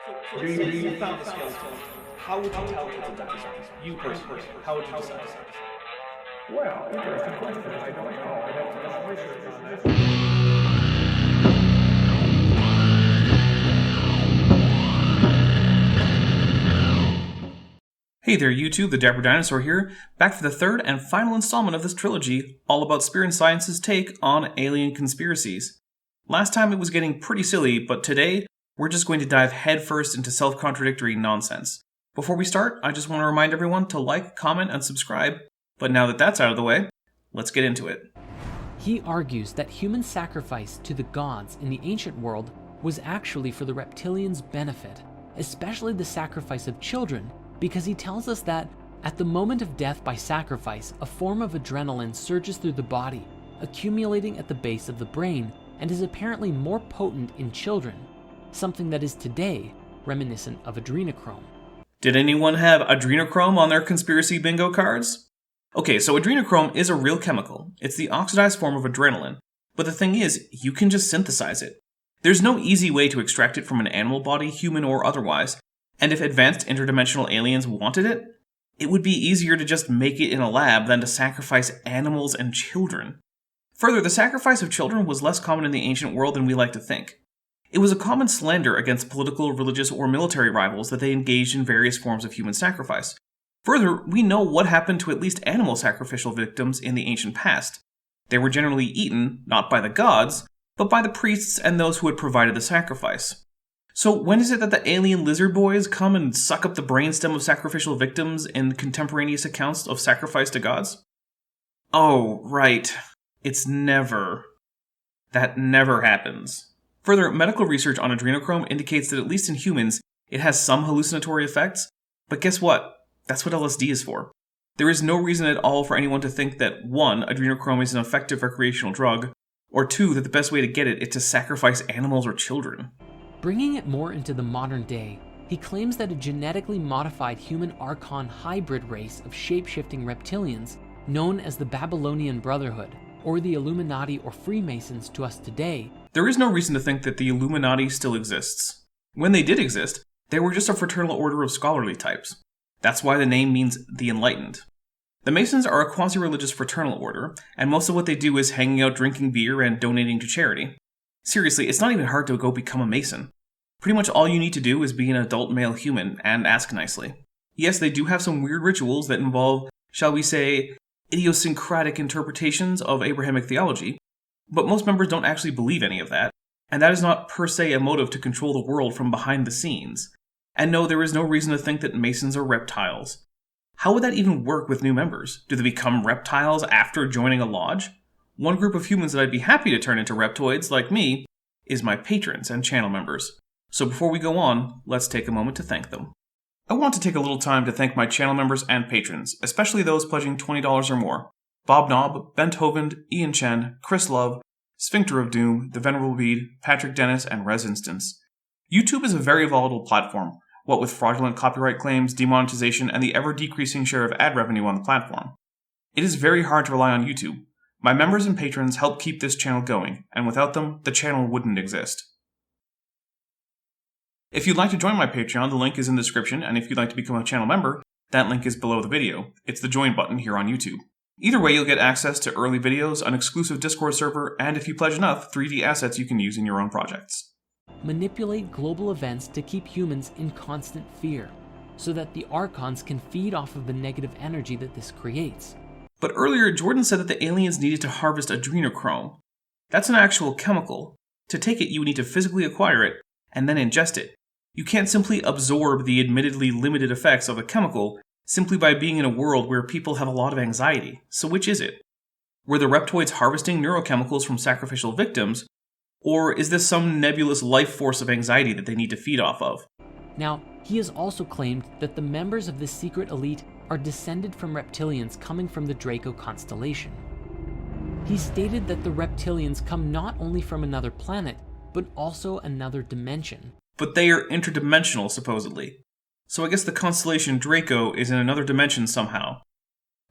You found the skeleton. How would you calculate that distance? You personally, how would you decide? Well, interesting question. I don't know. I'd have to do some research on that. Hey there YouTube, the Dapper Dinosaur here, back for the third and final installment of this trilogy, all about Spirit and Science's take on alien conspiracies. Last time it was getting pretty silly, but today we're just going to dive headfirst into self-contradictory nonsense. Before we start, I just want to remind everyone to like, comment, and subscribe, but now that that's out of the way, let's get into it. He argues that human sacrifice to the gods in the ancient world was actually for the reptilians' benefit, especially the sacrifice of children, because he tells us that, at the moment of death by sacrifice, a form of adrenaline surges through the body, accumulating at the base of the brain, and is apparently more potent in children, something that is today reminiscent of adrenochrome. Did anyone have adrenochrome on their conspiracy bingo cards? Okay, so adrenochrome is a real chemical. It's the oxidized form of adrenaline. But the thing is, you can just synthesize it. There's no easy way to extract it from an animal body, human or otherwise, and if advanced interdimensional aliens wanted it, it would be easier to just make it in a lab than to sacrifice animals and children. Further, the sacrifice of children was less common in the ancient world than we like to think. It was a common slander against political, religious, or military rivals that they engaged in various forms of human sacrifice. Further, we know what happened to at least animal sacrificial victims in the ancient past. They were generally eaten, not by the gods, but by the priests and those who had provided the sacrifice. So when is it that the alien lizard boys come and suck up the brainstem of sacrificial victims in contemporaneous accounts of sacrifice to gods? Oh, right. It's never. That never happens. Further, medical research on adrenochrome indicates that at least in humans, it has some hallucinatory effects, but guess what? That's what LSD is for. There is no reason at all for anyone to think that 1. Adrenochrome is an effective recreational drug, or 2. That the best way to get it is to sacrifice animals or children. Bringing it more into the modern day, he claims that a genetically modified human Archon hybrid race of shape-shifting reptilians, known as the Babylonian Brotherhood, or the Illuminati or Freemasons to us today. There is no reason to think that the Illuminati still exists. When they did exist, they were just a fraternal order of scholarly types. That's why the name means the Enlightened. The Masons are a quasi-religious fraternal order, and most of what they do is hanging out drinking beer and donating to charity. Seriously, it's not even hard to go become a Mason. Pretty much all you need to do is be an adult male human and ask nicely. Yes, they do have some weird rituals that involve, shall we say, idiosyncratic interpretations of Abrahamic theology, but most members don't actually believe any of that, and that is not per se a motive to control the world from behind the scenes. And no, there is no reason to think that Masons are reptiles. How would that even work with new members? Do they become reptiles after joining a lodge? One group of humans that I'd be happy to turn into reptoids, like me, is my patrons and channel members. So before we go on, let's take a moment to thank them. I want to take a little time to thank my channel members and patrons, especially those pledging $20 or more. Bob Knob, Bent Hovend, Ian Chen, Chris Love, Sphincter of Doom, The Venerable Bede, Patrick Dennis, and Res Instance. YouTube is a very volatile platform, what with fraudulent copyright claims, demonetization, and the ever-decreasing share of ad revenue on the platform. It is very hard to rely on YouTube. My members and patrons help keep this channel going, and without them, the channel wouldn't exist. If you'd like to join my Patreon, the link is in the description, and if you'd like to become a channel member, that link is below the video. It's the join button here on YouTube. Either way, you'll get access to early videos, an exclusive Discord server, and if you pledge enough, 3D assets you can use in your own projects. Manipulate global events to keep humans in constant fear, so that the Archons can feed off of the negative energy that this creates. But earlier, Jordon said that the aliens needed to harvest adrenochrome. That's an actual chemical. To take it, you would need to physically acquire it, and then ingest it. You can't simply absorb the admittedly limited effects of a chemical simply by being in a world where people have a lot of anxiety. So which is it? Were the Reptoids harvesting neurochemicals from sacrificial victims, or is this some nebulous life force of anxiety that they need to feed off of? Now, he has also claimed that the members of this secret elite are descended from reptilians coming from the Draco constellation. He stated that the reptilians come not only from another planet, but also another dimension. But they are interdimensional, supposedly. So I guess the constellation Draco is in another dimension somehow.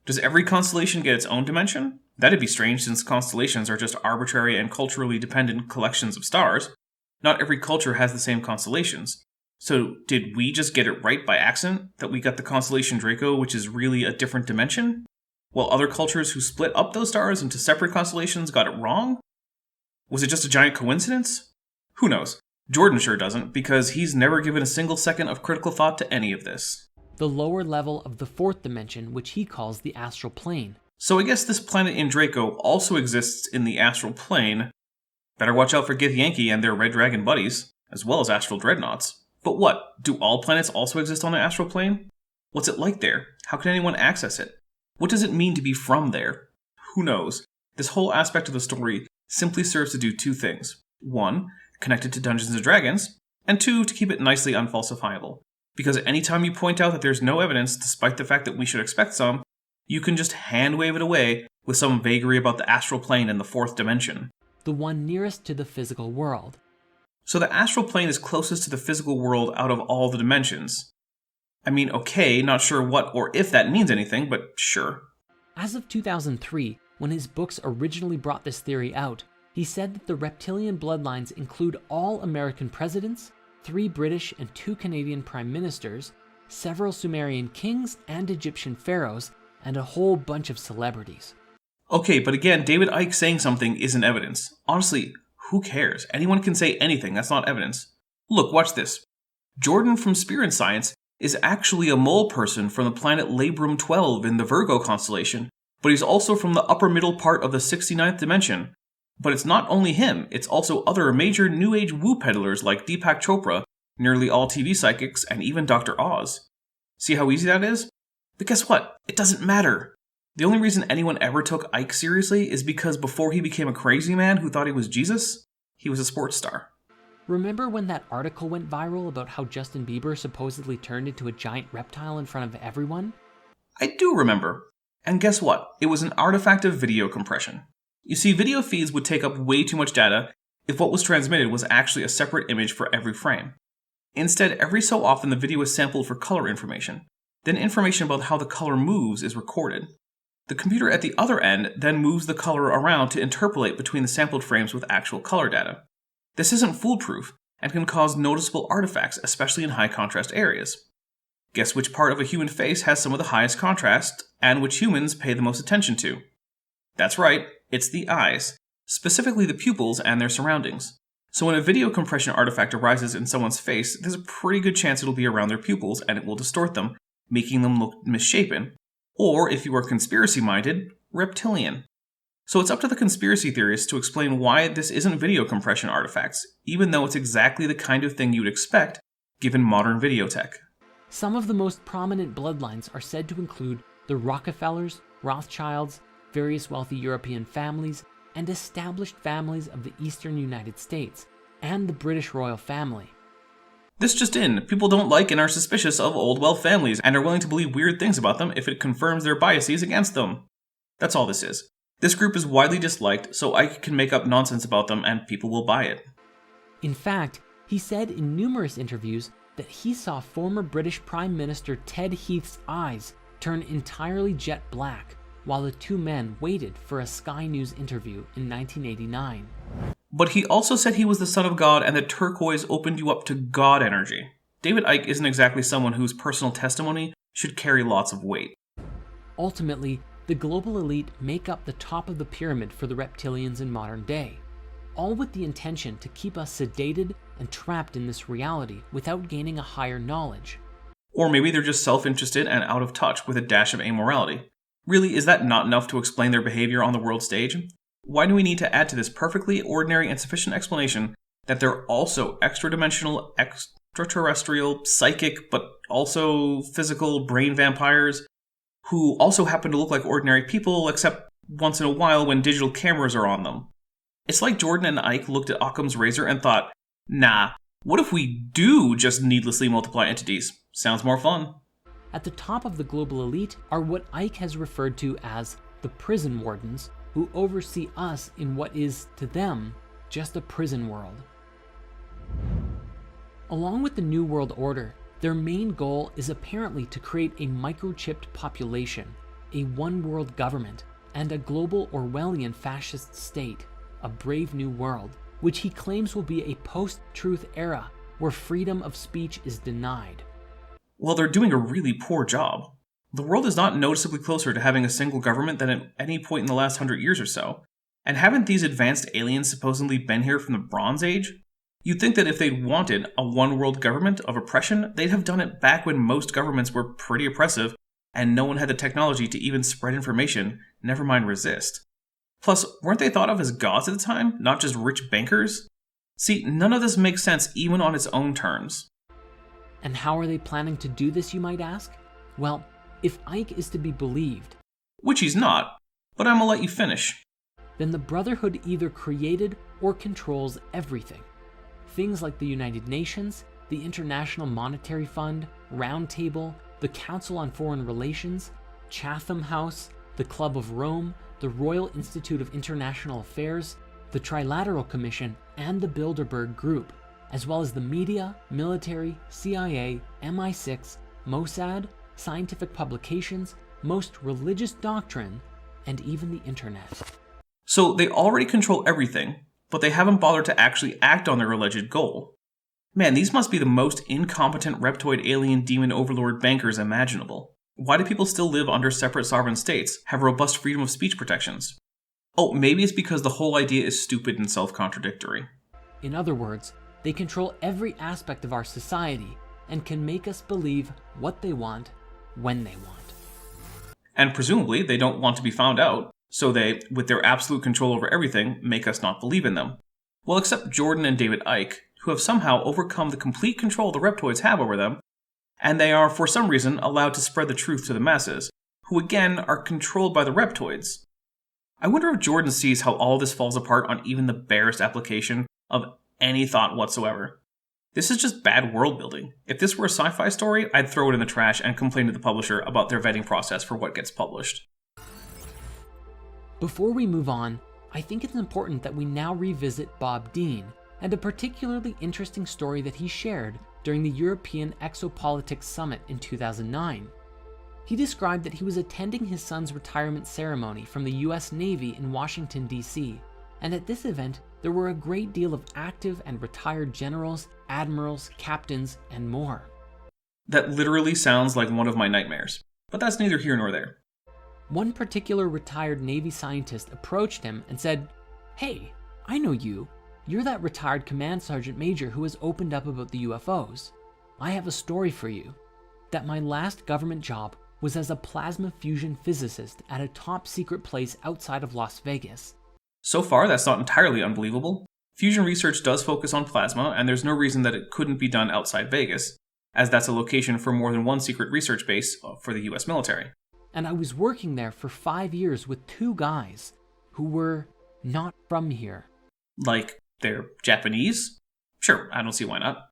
Does every constellation get its own dimension? That'd be strange, since constellations are just arbitrary and culturally dependent collections of stars. Not every culture has the same constellations. So did we just get it right by accident, that we got the constellation Draco, which is really a different dimension? While other cultures who split up those stars into separate constellations got it wrong? Was it just a giant coincidence? Who knows? Jordon sure doesn't, because he's never given a single second of critical thought to any of this. The lower level of the fourth dimension, which he calls the astral plane. So I guess this planet in Draco also exists in the astral plane. Better watch out for Githyanki and their Red Dragon buddies, as well as astral dreadnoughts. But what, do all planets also exist on the astral plane? What's it like there? How can anyone access it? What does it mean to be from there? Who knows? This whole aspect of the story simply serves to do two things. 1, connect it to Dungeons & Dragons, and 2, to keep it nicely unfalsifiable. Because anytime you point out that there's no evidence, despite the fact that we should expect some, you can just hand-wave it away with some vagary about the astral plane and the fourth dimension. The one nearest to the physical world. So the astral plane is closest to the physical world out of all the dimensions. I mean, okay, not sure what or if that means anything, but sure. As of 2003, when his books originally brought this theory out, he said that the reptilian bloodlines include all American presidents, 3 British and 2 Canadian prime ministers, several Sumerian kings and Egyptian pharaohs, and a whole bunch of celebrities. Okay, but again, David Icke saying something isn't evidence. Honestly, who cares? Anyone can say anything, that's not evidence. Look, watch this. Jordon from Spear and Science is actually a mole person from the planet Labrum 12 in the Virgo constellation, but he's also from the upper middle part of the 69th dimension. But it's not only him, it's also other major New Age woo peddlers like Deepak Chopra, nearly all TV psychics, and even Dr. Oz. See how easy that is? But guess what? It doesn't matter. The only reason anyone ever took Icke seriously is because before he became a crazy man who thought he was Jesus, he was a sports star. Remember when that article went viral about how Justin Bieber supposedly turned into a giant reptile in front of everyone? I do remember. And guess what? It was an artifact of video compression. You see, video feeds would take up way too much data if what was transmitted was actually a separate image for every frame. Instead, every so often the video is sampled for color information. Then information about how the color moves is recorded. The computer at the other end then moves the color around to interpolate between the sampled frames with actual color data. This isn't foolproof, and can cause noticeable artifacts, especially in high contrast areas. Guess which part of a human face has some of the highest contrast, and which humans pay the most attention to? That's right, it's the eyes, specifically the pupils and their surroundings. So when a video compression artifact arises in someone's face, there's a pretty good chance it'll be around their pupils and it will distort them, making them look misshapen. Or, if you are conspiracy-minded, reptilian. So it's up to the conspiracy theorists to explain why this isn't video compression artifacts, even though it's exactly the kind of thing you'd expect, given modern video tech. Some of the most prominent bloodlines are said to include the Rockefellers, Rothschilds, various wealthy European families, and established families of the eastern United States, and the British royal family. This just in, people don't like and are suspicious of old wealth families and are willing to believe weird things about them if it confirms their biases against them. That's all this is. This group is widely disliked, so Icke can make up nonsense about them and people will buy it. In fact, he said in numerous interviews that he saw former British Prime Minister Ted Heath's eyes turn entirely jet black while the two men waited for a Sky News interview in 1989. But he also said he was the son of God and that turquoise opened you up to God energy. David Icke isn't exactly someone whose personal testimony should carry lots of weight. Ultimately, the global elite make up the top of the pyramid for the reptilians in modern day, all with the intention to keep us sedated and trapped in this reality without gaining a higher knowledge. Or maybe they're just self-interested and out of touch with a dash of amorality. Really, is that not enough to explain their behavior on the world stage? Why do we need to add to this perfectly ordinary and sufficient explanation that they're also extra-dimensional, extraterrestrial, psychic, but also physical brain vampires who also happen to look like ordinary people, except once in a while when digital cameras are on them? It's like Jordon and Icke looked at Occam's razor and thought, nah, what if we do just needlessly multiply entities? Sounds more fun. At the top of the global elite are what Icke has referred to as the prison wardens, who oversee us in what is, to them, just a prison world. Along with the New World Order, their main goal is apparently to create a microchipped population, a one-world government, and a global Orwellian fascist state, a brave new world, which he claims will be a post-truth era where freedom of speech is denied. Well, they're doing a really poor job. The world is not noticeably closer to having a single government than at any point in the last 100 years or so. And haven't these advanced aliens supposedly been here from the Bronze Age? You'd think that if they'd wanted a one-world government of oppression, they'd have done it back when most governments were pretty oppressive, and no one had the technology to even spread information, never mind resist. Plus, weren't they thought of as gods at the time, not just rich bankers? See, none of this makes sense even on its own terms. And how are they planning to do this, you might ask? Well, if Icke is to be believed, Which he's not, but I'm gonna let you finish. then the Brotherhood either created or controls everything. Things like the United Nations, the International Monetary Fund, Round Table, the Council on Foreign Relations, Chatham House, the Club of Rome, the Royal Institute of International Affairs, the Trilateral Commission, and the Bilderberg Group, as well as the media, military, CIA, MI6, Mossad, scientific publications, most religious doctrine, and even the internet. So they already control everything, but they haven't bothered to actually act on their alleged goal. Man, these must be the most incompetent reptoid alien demon overlord bankers imaginable. Why do people still live under separate sovereign states, have robust freedom of speech protections? Oh, maybe it's because the whole idea is stupid and self-contradictory. In other words, they control every aspect of our society and can make us believe what they want when they want. And presumably, they don't want to be found out, so they, with their absolute control over everything, make us not believe in them. Well, except Jordon and David Icke, who have somehow overcome the complete control the Reptoids have over them, and they are, for some reason, allowed to spread the truth to the masses, who again are controlled by the Reptoids. I wonder if Jordon sees how all this falls apart on even the barest application of any thought whatsoever. This is just bad world building. If this were a sci-fi story, I'd throw it in the trash and complain to the publisher about their vetting process for what gets published. Before we move on, I think it's important that we now revisit Bob Dean and a particularly interesting story that he shared during the European Exopolitics Summit in 2009. He described that he was attending his son's retirement ceremony from the US Navy in Washington, D.C., and at this event, there were a great deal of active and retired generals, admirals, captains, and more. That literally sounds like one of my nightmares, but that's neither here nor there. One particular retired Navy scientist approached him and said, "Hey, I know you. You're that retired command sergeant major who has opened up about the UFOs. I have a story for you. That my last government job was as a plasma fusion physicist at a top secret place outside of Las Vegas." So far, that's not entirely unbelievable. Fusion research does focus on plasma, and there's no reason that it couldn't be done outside Vegas, as that's a location for more than one secret research base for the US military. And I was working there for 5 years with 2 guys who were not from here. Like, they're Japanese? Sure, I don't see why not.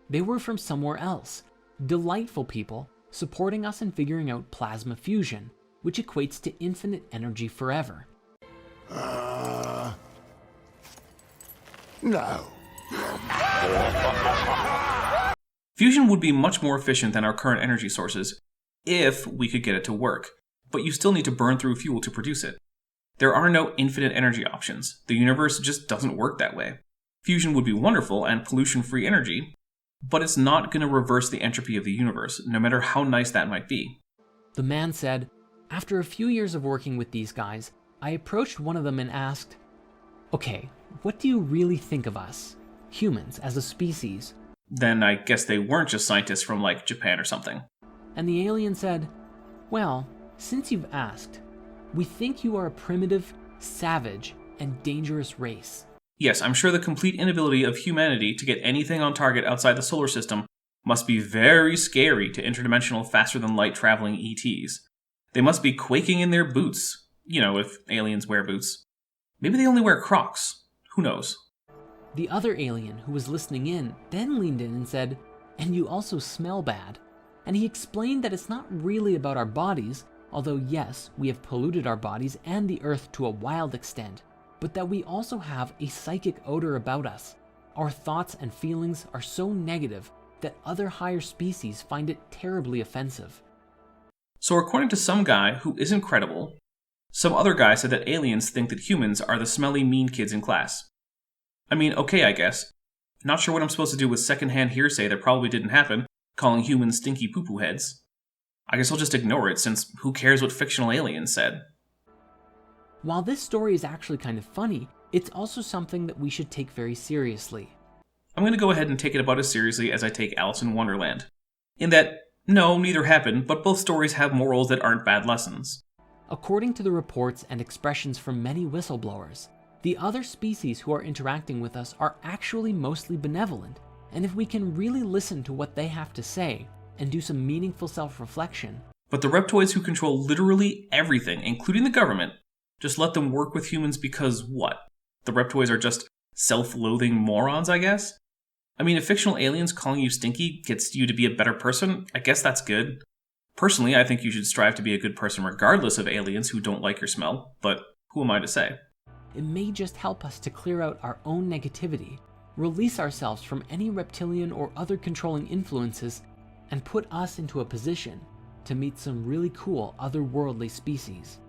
They were from somewhere else. Delightful people supporting us in figuring out plasma fusion, which equates to infinite energy forever. No. Fusion would be much more efficient than our current energy sources, if we could get it to work, but you still need to burn through fuel to produce it. There are no infinite energy options. The universe just doesn't work that way. Fusion would be wonderful and pollution-free energy, but it's not going to reverse the entropy of the universe, no matter how nice that might be. The man said, "After a few years of working with these guys, I approached one of them and asked, okay, what do you really think of us, humans, as a species?" Then I guess they weren't just scientists from, like, Japan or something. And the alien said, "Well, since you've asked, we think you are a primitive, savage, and dangerous race." Yes, I'm sure the complete inability of humanity to get anything on target outside the solar system must be very scary to interdimensional faster-than-light traveling ETs. They must be quaking in their boots. You know, if aliens wear boots. Maybe they only wear Crocs. Who knows? The other alien who was listening in then leaned in and said, "And you also smell bad." And he explained that it's not really about our bodies, although yes, we have polluted our bodies and the earth to a wild extent, but that we also have a psychic odor about us. Our thoughts and feelings are so negative that other higher species find it terribly offensive. So according to some guy who isn't credible, some other guy said that aliens think that humans are the smelly mean kids in class. I mean, okay, I guess. Not sure what I'm supposed to do with secondhand hearsay that probably didn't happen, calling humans stinky poo-poo heads. I guess I'll just ignore it, since who cares what fictional aliens said? While this story is actually kind of funny, it's also something that we should take very seriously. I'm going to go ahead and take it about as seriously as I take Alice in Wonderland. In that, no, neither happened, but both stories have morals that aren't bad lessons. According to the reports and expressions from many whistleblowers, the other species who are interacting with us are actually mostly benevolent, and if we can really listen to what they have to say and do some meaningful self-reflection. But the Reptoids who control literally everything, including the government, just let them work with humans because what? The Reptoids are just self-loathing morons, I guess? I mean, if fictional aliens calling you stinky gets you to be a better person, I guess that's good. Personally, I think you should strive to be a good person regardless of aliens who don't like your smell, but who am I to say? It may just help us to clear out our own negativity, release ourselves from any reptilian or other controlling influences, and put us into a position to meet some really cool otherworldly species.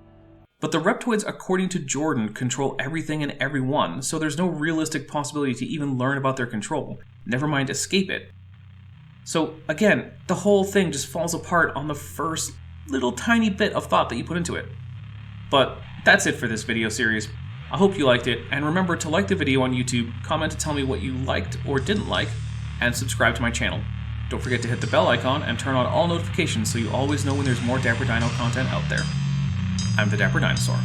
But the Reptoids, according to Jordon, control everything and everyone, so there's no realistic possibility to even learn about their control, never mind escape it. So, again, the whole thing just falls apart on the first little tiny bit of thought that you put into it. But that's it for this video series. I hope you liked it, and remember to like the video on YouTube, comment to tell me what you liked or didn't like, and subscribe to my channel. Don't forget to hit the bell icon and turn on all notifications so you always know when there's more Dapper Dino content out there. I'm the Dapper Dinosaur.